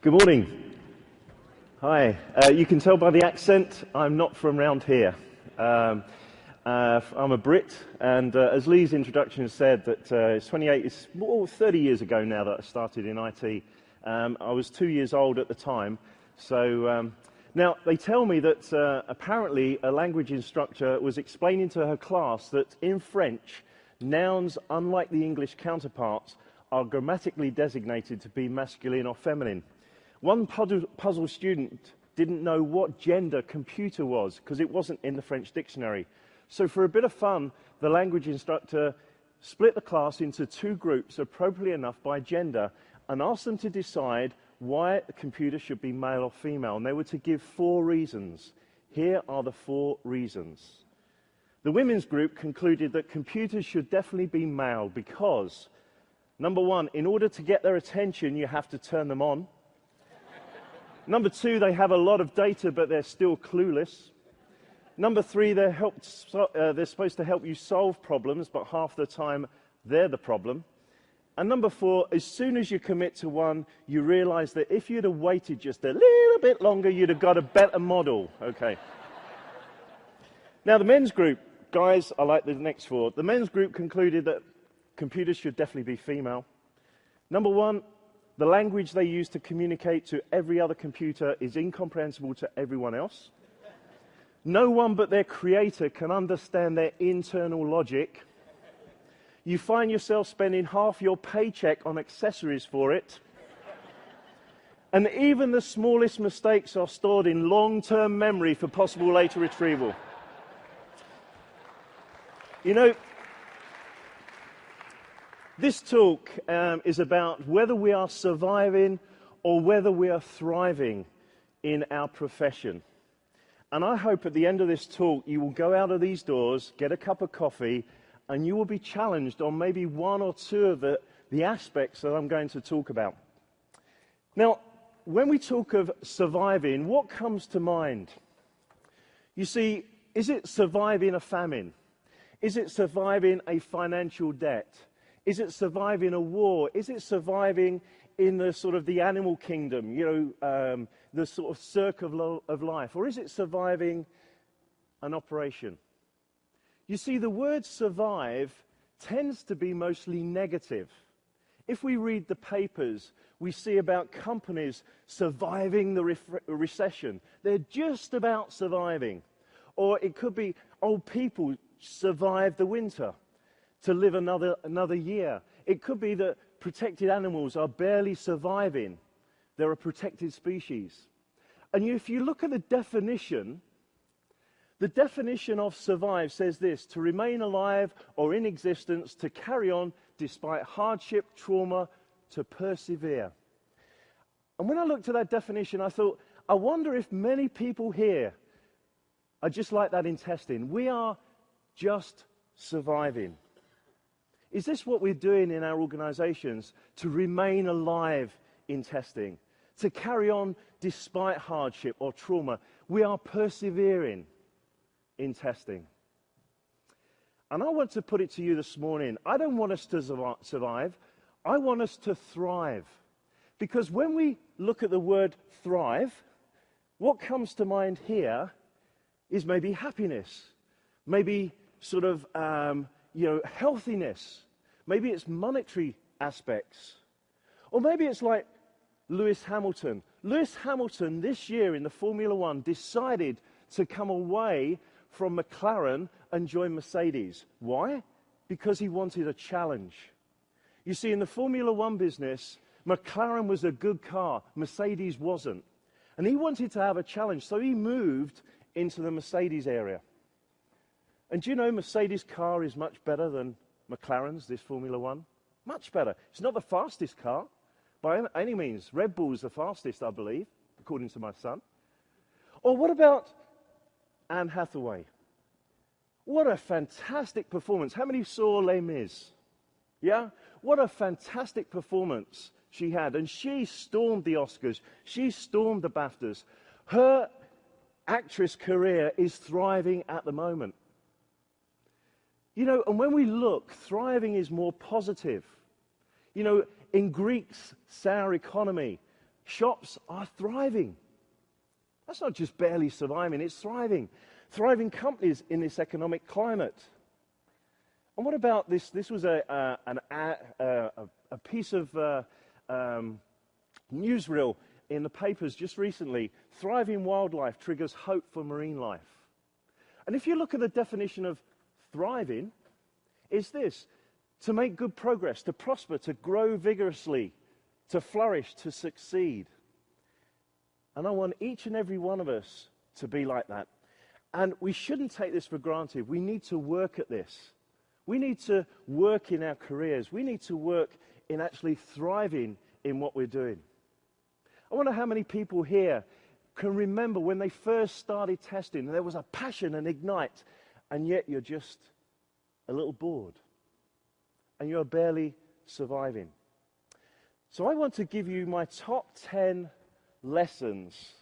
Good morning. Hi. You can tell by the accent, I'm not from around here. I'm a Brit, and as Lee's introduction said, that it's 30 years ago now that I started in IT. I was 2 years old at the time. So now they tell me that apparently a language instructor was explaining to her class that in French, nouns, unlike the English counterparts, are grammatically designated to be masculine or feminine. One puzzle student didn't know what gender computer was because it wasn't in the French dictionary. So for a bit of fun, the language instructor split the class into two groups, appropriately enough by gender, and asked them to decide why a computer should be male or female. And they were to give 4 reasons. Here are the 4 reasons. The women's group concluded that computers should definitely be male because, number 1, in order to get their attention, you have to turn them on. Number 2, they have a lot of data, but they're still clueless. Number 3, they're supposed to help you solve problems, but half the time they're the problem. And number 4, as soon as you commit to one, you realize that if you'd have waited just a little bit longer, you'd have got a better model. Okay. Now, the men's group, guys, I like the next 4. The men's group concluded that computers should definitely be female. Number 1, the language they use to communicate to every other computer is incomprehensible to everyone else. No one but their creator can understand their internal logic. You find yourself spending half your paycheck on accessories for it. And even the smallest mistakes are stored in long-term memory for possible later retrieval. You know, this talk is about whether we are surviving or whether we are thriving in our profession. And I hope at the end of this talk you will go out of these doors, get a cup of coffee, and you will be challenged on maybe 1 or 2 of the aspects that I'm going to talk about. Now, when we talk of surviving, what comes to mind? You see, is it surviving a famine? Is it surviving a financial debt? Is it surviving a war? Is it surviving in the sort of the animal kingdom, the sort of circle of life? Or is it surviving an operation? You see, the word survive tends to be mostly negative. If we read the papers, we see about companies surviving the recession. They're just about surviving. Or it could be old people survive the winter to live another year. It could be that protected animals are barely surviving. They're a protected species. And if you look at the definition of survive says this: to remain alive or in existence, to carry on despite hardship, trauma, to persevere. And when I looked at that definition, I thought, I wonder if many people here are just like that in testing. We are just surviving. Is this what we're doing in our organizations to remain alive in testing? To carry on despite hardship or trauma? We are persevering in testing. And I want to put it to you this morning, I don't want us to survive, I want us to thrive. Because when we look at the word thrive, what comes to mind here is maybe happiness, maybe sort of healthiness. Maybe it's monetary aspects. Or maybe it's like Lewis Hamilton. Lewis Hamilton this year in the Formula One decided to come away from McLaren and join Mercedes. Why? Because he wanted a challenge. You see, in the Formula One business, McLaren was a good car, Mercedes wasn't. And he wanted to have a challenge, so he moved into the Mercedes area. And do you know Mercedes' car is much better than McLaren's, this Formula One? Much better. It's not the fastest car by any means. Red Bull's the fastest, I believe, according to my son. Or what about Anne Hathaway? What a fantastic performance. How many saw Les Mis? Yeah? What a fantastic performance she had. And she stormed the Oscars. She stormed the BAFTAs. Her actress career is thriving at the moment. You know, and when we look, thriving is more positive. You know, in Greek's sour economy, Shops are thriving. That's not just barely surviving, it's thriving. Thriving companies in this economic climate. And what about this? This was a piece of newsreel in the papers just recently. Thriving wildlife triggers hope for marine life. And if you look at the definition of thriving, it's this: to make good progress, to prosper, to grow vigorously, to flourish, to succeed. And I want each and every one of us to be like that. And we shouldn't take this for granted. We need to work at this. We need to work in our careers. We need to work in actually thriving in what we're doing. I wonder how many people here can remember when they first started testing, and there was a passion and ignite, and yet you're just a little bored, and you're barely surviving. So I want to give you my top 10 lessons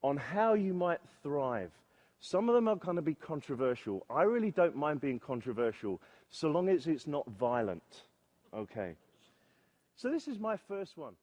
on how you might thrive. Some of them are going to be controversial. I really don't mind being controversial, so long as it's not violent. Okay. So this is my first one.